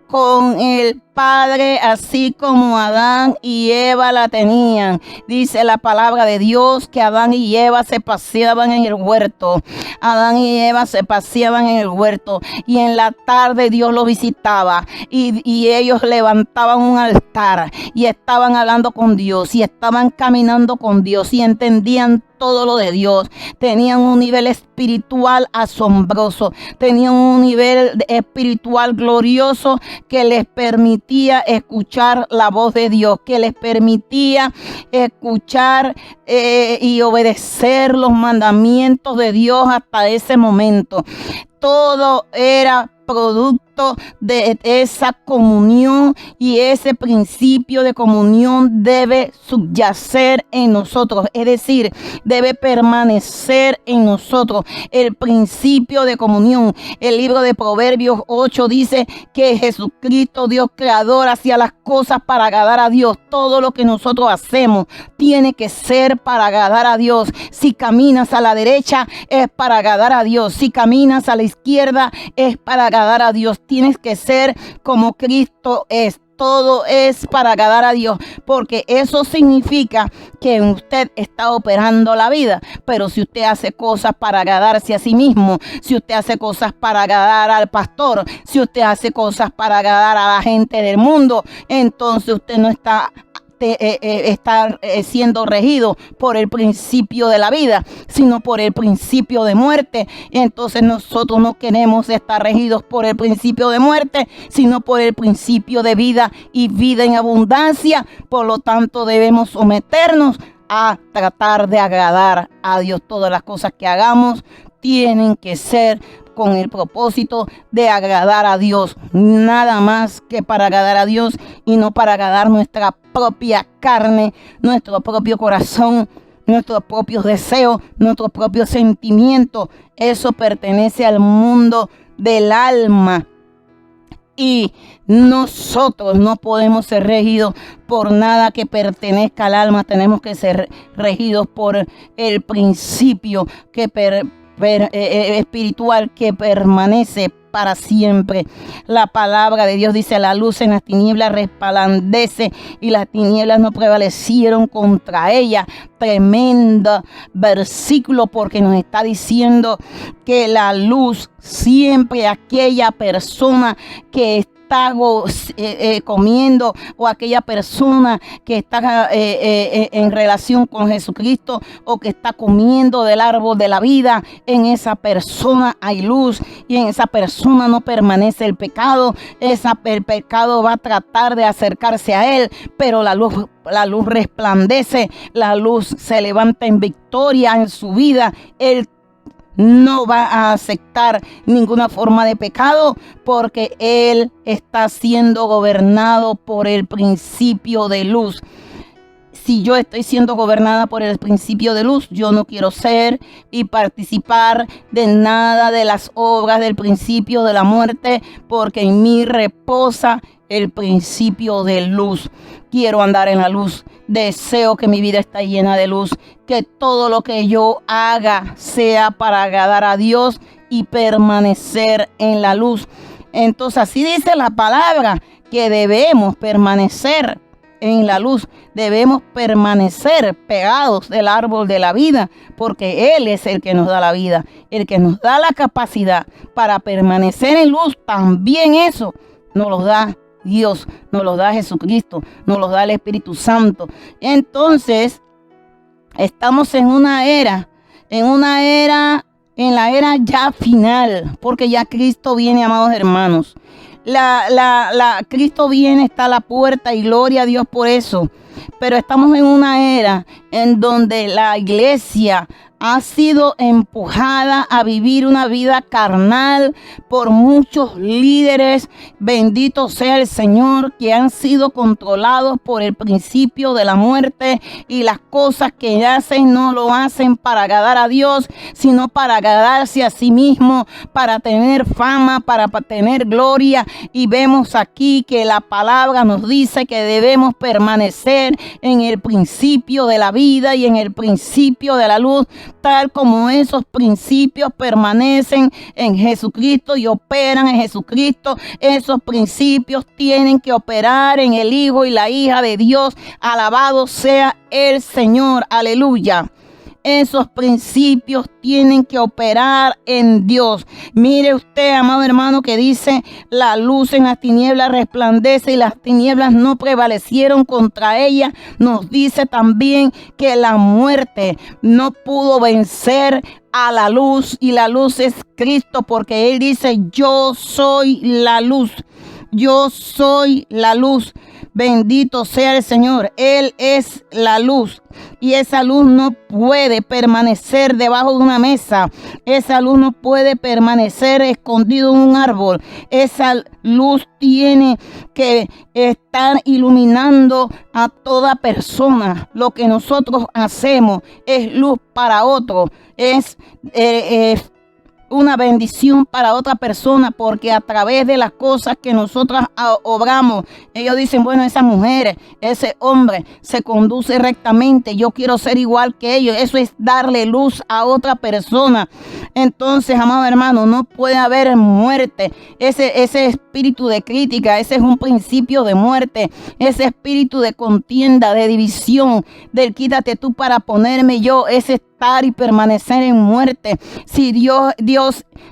con el Padre, así como Adán y Eva la tenían. Dice la palabra de Dios que Adán y Eva se paseaban en el huerto. Adán y Eva se paseaban en el huerto y en la tarde Dios los visitaba y ellos levantaban un altar y estaban hablando con Dios y estaban caminando con Dios y entendían todo lo de Dios. Tenían un nivel espiritual asombroso, tenían un nivel espiritual glorioso que les permitía escuchar la voz de Dios, que les permitía escuchar y obedecer los mandamientos de Dios hasta ese momento. Todo era producto Cristo, de esa comunión, y ese principio de comunión debe subyacer en nosotros, es decir, debe permanecer en nosotros. El principio de comunión, el libro de Proverbios 8 dice que Jesucristo, Dios creador, hacía las cosas para agradar a Dios. Todo lo que nosotros hacemos tiene que ser para agradar a Dios. Si caminas a la derecha, es para agradar a Dios. Si caminas a la izquierda, es para agradar a Dios. Tienes que ser como Cristo es. Todo es para agradar a Dios, porque eso significa que usted está operando la vida. Pero si usted hace cosas para agradarse a sí mismo, si usted hace cosas para agradar al pastor, si usted hace cosas para agradar a la gente del mundo, entonces usted no está siendo regido por el principio de la vida, sino por el principio de muerte. Entonces nosotros no queremos estar regidos por el principio de muerte, sino por el principio de vida y vida en abundancia. Por lo tanto, debemos someternos a tratar de agradar a Dios. Todas las cosas que hagamos tienen que ser con el propósito de agradar a Dios, nada más que para agradar a Dios y no para agradar nuestra propia carne, nuestro propio corazón, nuestros propios deseos, nuestros propios sentimientos. Eso pertenece al mundo del alma. Y nosotros no podemos ser regidos por nada que pertenezca al alma. Tenemos que ser regidos por el principio espiritual que permanece para siempre. La palabra de Dios dice: la luz en las tinieblas resplandece y las tinieblas no prevalecieron contra ella. Tremendo versículo, porque nos está diciendo que la luz, siempre aquella persona que está comiendo, o aquella persona que está en relación con Jesucristo, o que está comiendo del árbol de la vida, en esa persona hay luz, y en esa persona no permanece el pecado. El pecado va a tratar de acercarse a él, pero la luz resplandece, la luz se levanta en victoria en su vida. Él no va a aceptar ninguna forma de pecado, porque él está siendo gobernado por el principio de luz. Si yo estoy siendo gobernada por el principio de luz, yo no quiero ser y participar de nada de las obras del principio de la muerte, porque en mí reposa el principio de luz. Quiero andar en la luz. Deseo que mi vida esté llena de luz. Que todo lo que yo haga sea para agradar a Dios y permanecer en la luz. Entonces así dice la palabra, que debemos permanecer en la luz. Debemos permanecer pegados del árbol de la vida, porque Él es el que nos da la vida, el que nos da la capacidad para permanecer en luz. También eso nos lo da Dios, nos lo da Jesucristo, nos lo da el Espíritu Santo. Entonces, estamos en la era ya final, porque ya Cristo viene, amados hermanos. Cristo viene, está a la puerta, y gloria a Dios por eso. Pero estamos en una era en donde la iglesia ha sido empujada a vivir una vida carnal por muchos líderes, bendito sea el Señor, que han sido controlados por el principio de la muerte, y las cosas que hacen no lo hacen para agradar a Dios, sino para agradarse a sí mismo, para tener fama, para tener gloria. Y vemos aquí que la palabra nos dice que debemos permanecer en el principio de la vida y en el principio de la luz, tal como esos principios permanecen en Jesucristo y operan en Jesucristo. Esos principios tienen que operar en el Hijo y la hija de Dios. Alabado sea el Señor, aleluya. Esos principios tienen que operar en Dios. Mire usted, amado hermano, que dice: la luz en las tinieblas resplandece y las tinieblas no prevalecieron contra ella. Nos dice también que la muerte no pudo vencer a la luz, y la luz es Cristo, porque Él dice: yo soy la luz. Yo soy la luz. Bendito sea el Señor. Él es la luz. y esa luz no puede permanecer debajo de una mesa. Esa luz no puede permanecer escondido en un árbol. Esa luz tiene que estar iluminando a toda persona. Lo que nosotros hacemos es luz para otro, es una bendición para otra persona, porque a través de las cosas que nosotros obramos, ellos dicen, bueno, esa mujer, ese hombre se conduce rectamente, yo quiero ser igual que ellos. Eso es darle luz a otra persona. Entonces, amado hermano, no puede haber muerte. Ese espíritu de crítica, ese es un principio de muerte. Ese espíritu de contienda, de división, del quítate tú para ponerme yo, ese estar y permanecer en muerte. Si Dios,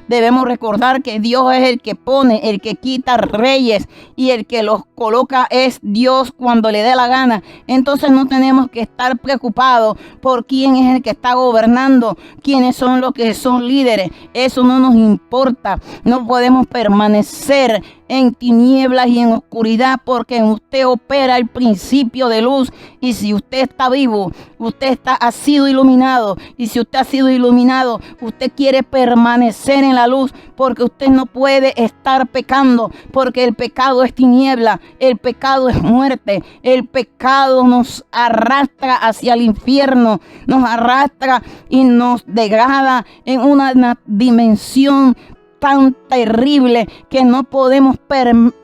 debemos recordar que Dios es el que pone, el que quita reyes, y el que los coloca es Dios cuando le dé la gana. Entonces no tenemos que estar preocupados por quién es el que está gobernando, quiénes son los que son líderes. Eso no nos importa. No podemos permanecer en tinieblas y en oscuridad, porque en usted opera el principio de luz. Y si usted está vivo, usted ha sido iluminado. Y si usted ha sido iluminado, usted quiere permanecer en la luz, porque usted no puede estar pecando, porque el pecado es tiniebla, el pecado es muerte, el pecado nos arrastra hacia el infierno, nos arrastra y nos degrada en una dimensión tan terrible que no podemos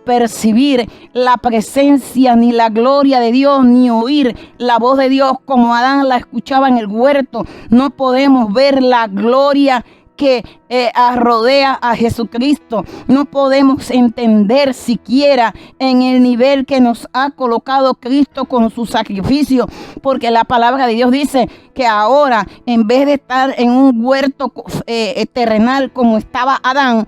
percibir la presencia ni la gloria de Dios, ni oír la voz de Dios como Adán la escuchaba en el huerto. No podemos ver la gloria que rodea a Jesucristo. No podemos entender siquiera en el nivel que nos ha colocado Cristo con su sacrificio, porque la palabra de Dios dice que ahora, en vez de estar en un huerto terrenal como estaba Adán,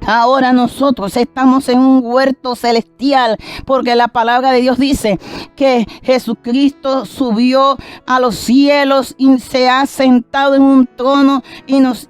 ahora nosotros estamos en un huerto celestial, porque la palabra de Dios dice que Jesucristo subió a los cielos y se ha sentado en un trono y nos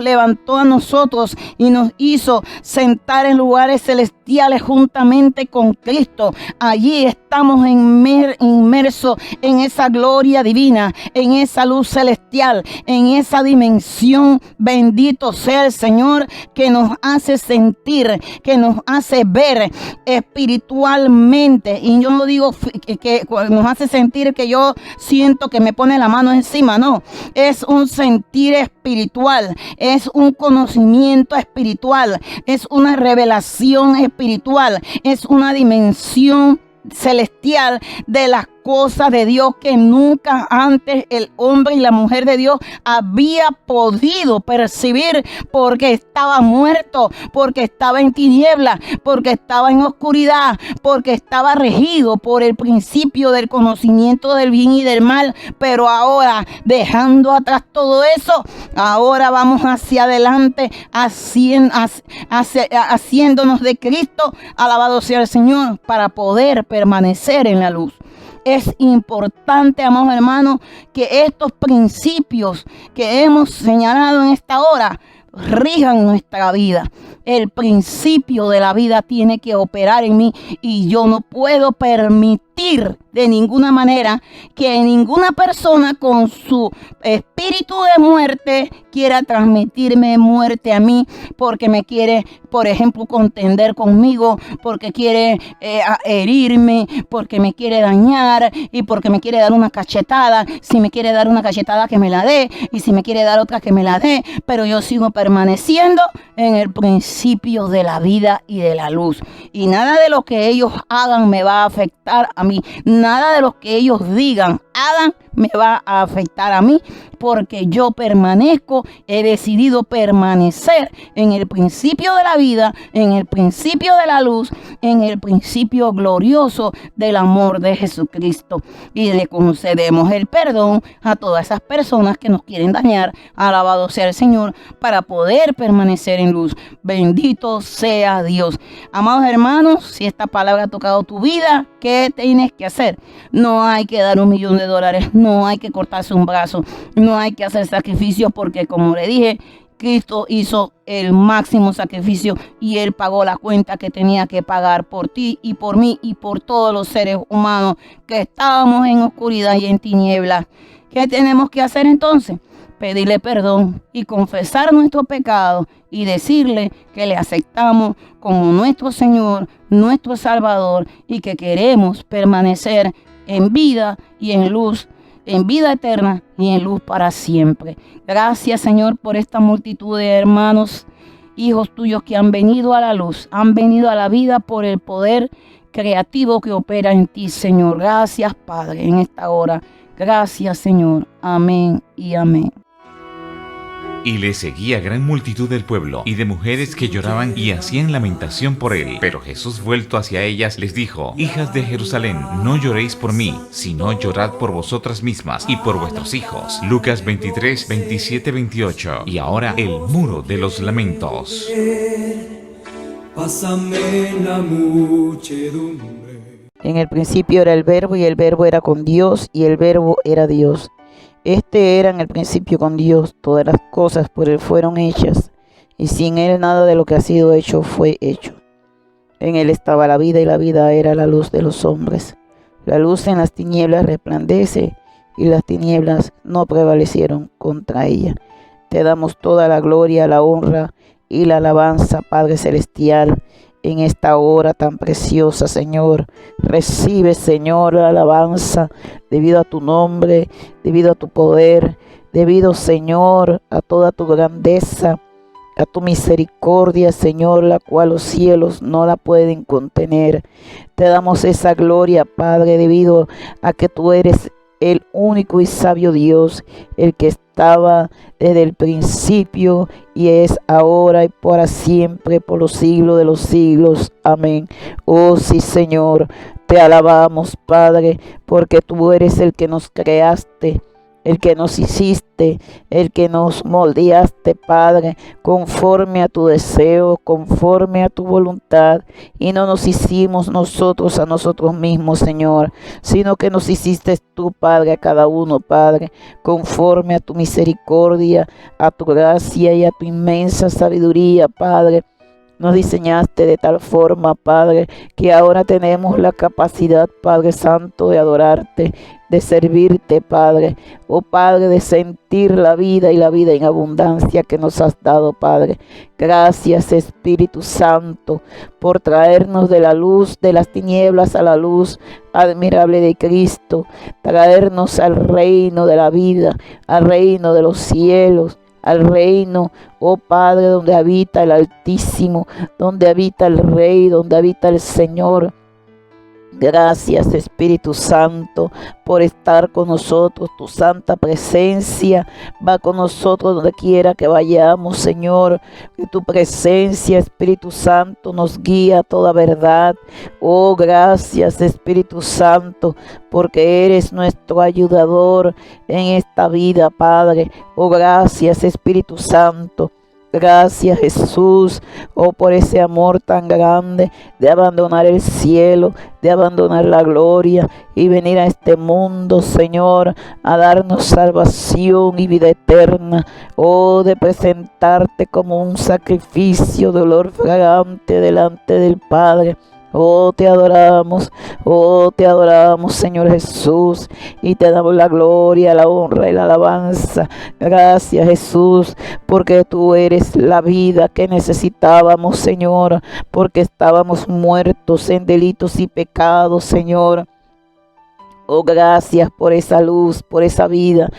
levantó a nosotros y nos hizo sentar en lugares celestiales juntamente con Cristo. Allí estamos inmersos en esa gloria divina, en esa luz celestial, en esa dimensión. Bendito sea el Señor, que nos hace sentir, que nos hace ver espiritualmente. Y yo no digo que nos hace sentir que yo siento que me pone la mano encima, no. Es un sentir espiritual, es un conocimiento espiritual, es una revelación espiritual, es una dimensión celestial de las cosas de Dios que nunca antes el hombre y la mujer de Dios había podido percibir, porque estaba muerto, porque estaba en tinieblas, porque estaba en oscuridad, porque estaba regido por el principio del conocimiento del bien y del mal. Pero ahora, dejando atrás todo eso, ahora vamos hacia adelante, haciéndonos de Cristo. Alabado sea el Señor, para poder permanecer en la luz. Es importante, amados hermanos, que estos principios que hemos señalado en esta hora rijan nuestra vida. El principio de la vida tiene que operar en mí, y yo no puedo permitir de ninguna manera que ninguna persona con su espíritu de muerte quiera transmitirme muerte a mí, porque me quiere, por ejemplo, contender conmigo, porque quiere herirme, porque me quiere dañar y porque me quiere dar una cachetada. Si me quiere dar una cachetada, que me la dé, y si me quiere dar otra, que me la dé, pero yo sigo permaneciendo en el principio de la vida y de la luz, y nada de lo que ellos hagan me va a afectar a mí. Nada de lo que ellos hagan me va a afectar a mí, porque yo permanezco, he decidido permanecer en el principio de la vida, en el principio de la luz, en el principio glorioso del amor de Jesucristo. Y le concedemos el perdón a todas esas personas que nos quieren dañar. Alabado sea el Señor, para poder permanecer en luz. Bendito sea Dios. Amados hermanos, si esta palabra ha tocado tu vida, ¿qué tienes que hacer? No hay que dar $1 millón, no hay que cortarse un brazo, no hay que hacer sacrificios, porque como le dije, Cristo hizo el máximo sacrificio y Él pagó la cuenta que tenía que pagar por ti y por mí y por todos los seres humanos que estábamos en oscuridad y en tinieblas. ¿Qué tenemos que hacer entonces? Pedirle perdón y confesar nuestro pecado y decirle que le aceptamos como nuestro Señor, nuestro Salvador y que queremos permanecer en vida y en luz, en vida eterna y en luz para siempre. Gracias, Señor, por esta multitud de hermanos, hijos tuyos que han venido a la luz, han venido a la vida por el poder creativo que opera en ti, Señor. Gracias, Padre, en esta hora. Gracias, Señor. Amén y amén. Y le seguía gran multitud del pueblo y de mujeres que lloraban y hacían lamentación por él. Pero Jesús, vuelto hacia ellas, les dijo: Hijas de Jerusalén, no lloréis por mí, sino llorad por vosotras mismas y por vuestros hijos. Lucas 23, 27, 28. Y ahora el muro de los lamentos. Pásame la muchedumbre. En el principio era el Verbo, y el Verbo era con Dios, y el Verbo era Dios. Este era en el principio con Dios. Todas las cosas por Él fueron hechas, y sin Él nada de lo que ha sido hecho fue hecho. En Él estaba la vida, y la vida era la luz de los hombres. La luz en las tinieblas resplandece, y las tinieblas no prevalecieron contra ella. Te damos toda la gloria, la honra y la alabanza, Padre Celestial, en esta hora tan preciosa, Señor. Recibe, Señor, la alabanza debido a tu nombre, debido a tu poder, debido, Señor, a toda tu grandeza, a tu misericordia, Señor, la cual los cielos no la pueden contener. Te damos esa gloria, Padre, debido a que tú eres el único y sabio Dios, el que estaba desde el principio y es ahora y para siempre, por los siglos de los siglos. Amén. Oh sí, Señor, te alabamos, Padre, porque tú eres el que nos creaste, el que nos hiciste, el que nos moldeaste, Padre, conforme a tu deseo, conforme a tu voluntad. Y no nos hicimos nosotros a nosotros mismos, Señor, sino que nos hiciste tú, Padre, a cada uno, Padre, conforme a tu misericordia, a tu gracia y a tu inmensa sabiduría, Padre. Nos diseñaste de tal forma, Padre, que ahora tenemos la capacidad, Padre Santo, de adorarte, de servirte, Padre. Oh Padre, de sentir la vida y la vida en abundancia que nos has dado, Padre. Gracias, Espíritu Santo, por traernos de la luz, de las tinieblas a la luz admirable de Cristo. Traernos al reino de la vida, al reino de los cielos, al reino, oh Padre, donde habita el Altísimo, donde habita el Rey, donde habita el Señor. Gracias, Espíritu Santo, por estar con nosotros. Tu santa presencia va con nosotros donde quiera que vayamos, Señor. Que tu presencia, Espíritu Santo, nos guía a toda verdad. Oh, gracias, Espíritu Santo, porque eres nuestro ayudador en esta vida, Padre. Oh, gracias, Espíritu Santo. Gracias, Jesús, oh, por ese amor tan grande de abandonar el cielo, de abandonar la gloria y venir a este mundo, Señor, a darnos salvación y vida eterna. Oh, de presentarte como un sacrificio de olor fragante delante del Padre. Oh, te adoramos, Señor Jesús, y te damos la gloria, la honra y la alabanza. Gracias, Jesús, porque tú eres la vida que necesitábamos, Señor, porque estábamos muertos en delitos y pecados, Señor. Oh, gracias por esa luz, por esa vida,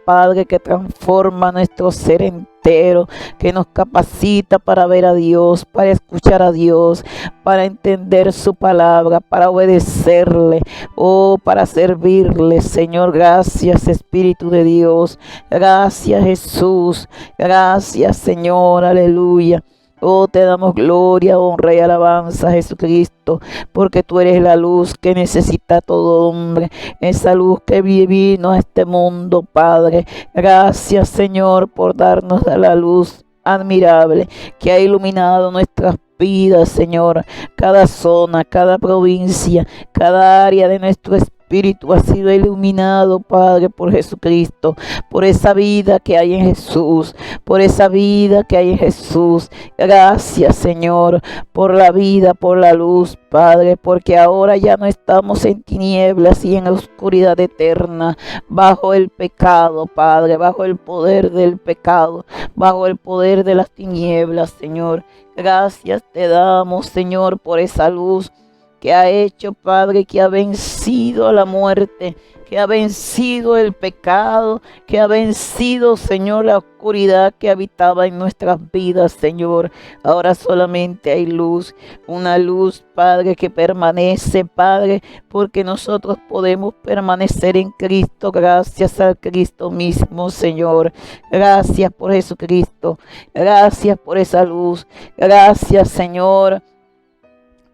Padre, que transforma nuestro ser entero, que nos capacita para ver a Dios, para escuchar a Dios, para entender su palabra, para obedecerle, oh, para servirle, Señor. Gracias, Espíritu de Dios. Gracias, Jesús. Gracias, Señor. Aleluya. Oh, te damos gloria, honra y alabanza, Jesucristo, porque tú eres la luz que necesita todo hombre, esa luz que vino a este mundo, Padre. Gracias, Señor, por darnos la luz admirable que ha iluminado nuestras vidas, Señor, cada zona, cada provincia, cada área de nuestro espíritu. espíritu ha sido iluminado, Padre, por Jesucristo, por esa vida que hay en Jesús, por esa vida que hay en Jesús. Gracias, Señor, por la vida, por la luz, Padre, porque ahora ya no estamos en tinieblas y en la oscuridad eterna, bajo el pecado, Padre, bajo el poder del pecado, bajo el poder de las tinieblas, Señor. Gracias te damos, Señor, por esa luz que ha hecho, Padre, que ha vencido a la muerte, que ha vencido el pecado, que ha vencido, Señor, la oscuridad que habitaba en nuestras vidas, Señor. Ahora solamente hay luz, una luz, Padre, que permanece, Padre, porque nosotros podemos permanecer en Cristo, gracias al Cristo mismo, Señor. Gracias por Jesucristo, gracias por esa luz, gracias, Señor,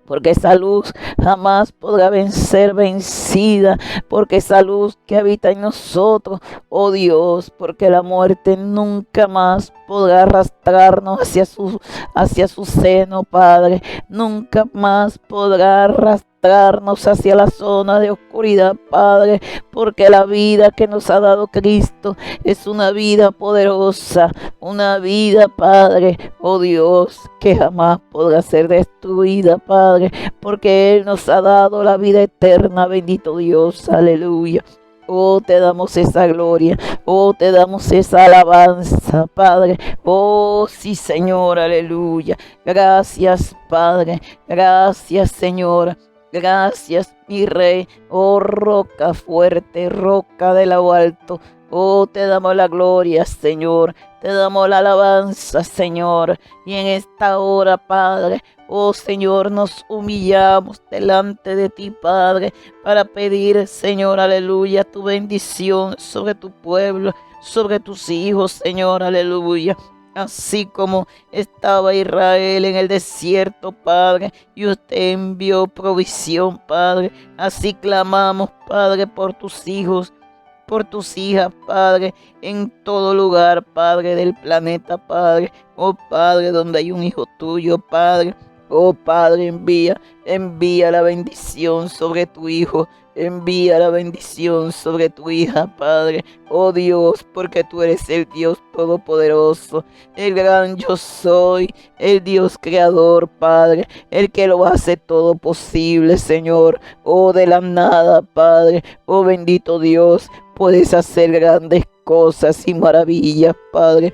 porque esa luz jamás podrá ser vencida, porque esa luz que habita en nosotros, oh Dios, porque la muerte nunca más podrá arrastrarnos hacia su seno, Padre, nunca más podrá arrastrarnos hacia la zona de oscuridad, Padre, porque la vida que nos ha dado Cristo es una vida poderosa, una vida, Padre, oh Dios, que jamás podrá ser destruida, Padre, porque Él nos ha dado la vida eterna, bendito Dios, aleluya. Oh, te damos esa gloria, oh, te damos esa alabanza, Padre. Oh, sí, Señor, aleluya. Gracias, Padre, gracias, Señor. Gracias, mi Rey, oh roca fuerte, roca de lo alto. Oh, te damos la gloria, Señor, te damos la alabanza, Señor. Y en esta hora, Padre, oh Señor, nos humillamos delante de ti, Padre, para pedir, Señor, aleluya, tu bendición sobre tu pueblo, sobre tus hijos, Señor, aleluya. Así como estaba Israel en el desierto, Padre, y usted envió provisión, Padre. Así clamamos, Padre, por tus hijos, por tus hijas, Padre, en todo lugar, Padre, del planeta, Padre. Oh, Padre, donde hay un hijo tuyo, Padre. Oh, Padre, envía la bendición sobre tu hijo. Envía la bendición sobre tu hija, Padre. Oh Dios, porque tú eres el Dios todopoderoso, el gran yo soy, el Dios creador, Padre, el que lo hace todo posible, Señor. Oh, de la nada, Padre. Oh, bendito Dios, puedes hacer grandes cosas y maravillas, Padre.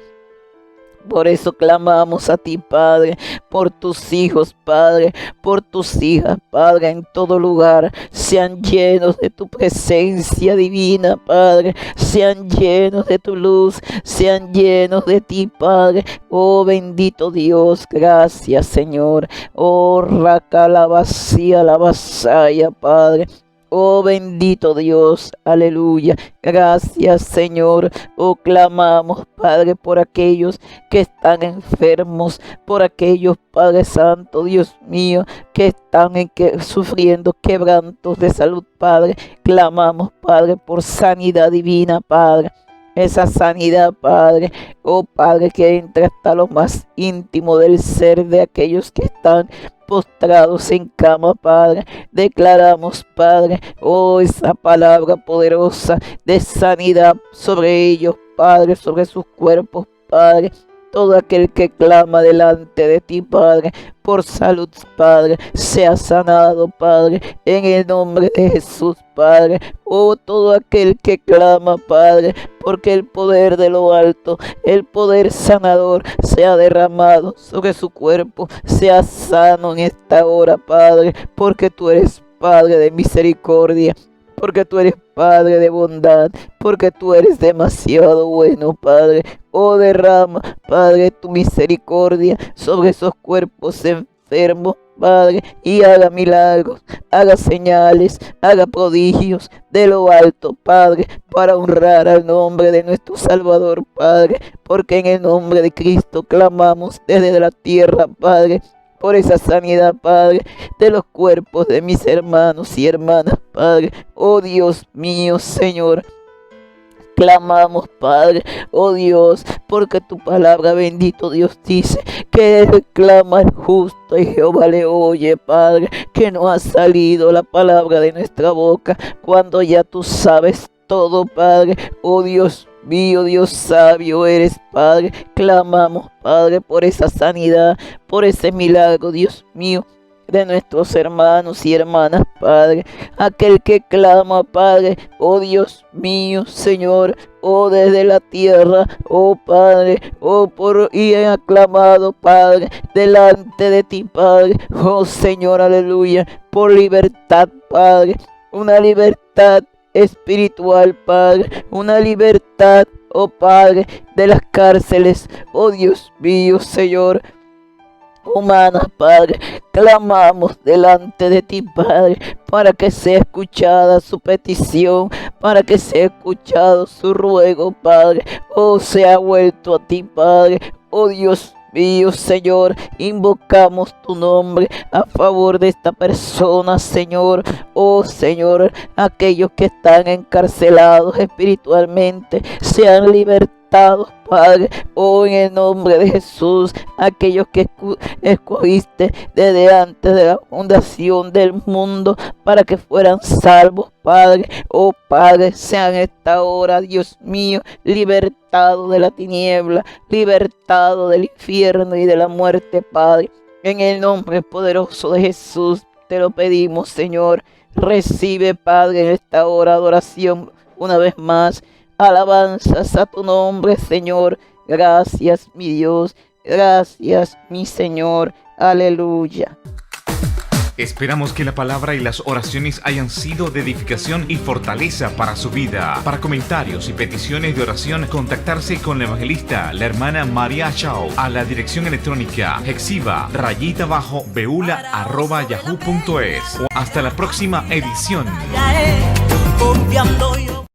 Por eso clamamos a ti, Padre, por tus hijos, Padre, por tus hijas, Padre, en todo lugar. Sean llenos de tu presencia divina, Padre. Sean llenos de tu luz, sean llenos de ti, Padre. Oh, bendito Dios, gracias, Señor. Oh, racalabacía, la vasalla, Padre. Oh, bendito Dios, aleluya. Gracias, Señor. Oh, clamamos, Padre, por aquellos que están enfermos, por aquellos, Padre Santo, Dios mío, que están sufriendo quebrantos de salud, Padre. Clamamos, Padre, por sanidad divina, Padre. Esa sanidad, Padre, oh Padre, que entra hasta lo más íntimo del ser de aquellos que están postrados en cama, Padre. Declaramos, Padre, oh, esa palabra poderosa de sanidad sobre ellos, Padre, sobre sus cuerpos, Padre. Todo aquel que clama delante de ti, Padre, por salud, Padre, sea sanado, Padre, en el nombre de Jesús, Padre. Oh, todo aquel que clama, Padre, porque el poder de lo alto, el poder sanador, sea derramado sobre su cuerpo, sea sano en esta hora, Padre, porque tú eres Padre de misericordia, porque tú eres Padre de bondad, porque tú eres demasiado bueno, Padre. Oh, derrama, Padre, tu misericordia sobre esos cuerpos enfermos, Padre, y haga milagros, haga señales, haga prodigios de lo alto, Padre, para honrar al nombre de nuestro Salvador, Padre, porque en el nombre de Cristo clamamos desde la tierra, Padre, por esa sanidad, Padre, de los cuerpos de mis hermanos y hermanas, Padre. Oh, Dios mío, Señor, clamamos, Padre, oh Dios, porque tu palabra, bendito Dios, dice que Él clama al justo y Jehová le oye, Padre, que no ha salido la palabra de nuestra boca cuando ya tú sabes todo, Padre, oh Dios mío, Dios sabio eres, Padre. Clamamos, Padre, por esa sanidad, por ese milagro, Dios mío, de nuestros hermanos y hermanas, Padre. Aquel que clama, Padre, oh Dios mío, Señor, oh desde la tierra, oh Padre, oh por y ha clamado, Padre, delante de ti, Padre, oh Señor, aleluya, por libertad, Padre, una libertad espiritual, Padre, una libertad, oh Padre, de las cárceles, oh Dios mío, Señor, humanas, Padre. Clamamos delante de ti, Padre, para que sea escuchada su petición, para que sea escuchado su ruego, Padre. Oh, se ha vuelto a ti, Padre, oh Dios mío, Señor, invocamos tu nombre a favor de esta persona, Señor. Oh, Señor, aquellos que están encarcelados espiritualmente sean libertados, Padre. Oh, en el nombre de Jesús, aquellos que escogiste desde antes de la fundación del mundo para que fueran salvos, Padre. Oh, Padre, sean esta hora, Dios mío, libertados de la tiniebla, libertados del infierno y de la muerte, Padre. En el nombre poderoso de Jesús te lo pedimos, Señor. Recibe, Padre, en esta hora adoración una vez más. Alabanzas a tu nombre, Señor. Gracias, mi Dios. Gracias, mi Señor. Aleluya. Esperamos que la palabra y las oraciones hayan sido de edificación y fortaleza para su vida. Para comentarios y peticiones de oración, contactarse con la evangelista, la hermana María Chao, a la dirección electrónica hexiva_beula@yahoo.es. Hasta la próxima edición. Confiando yo.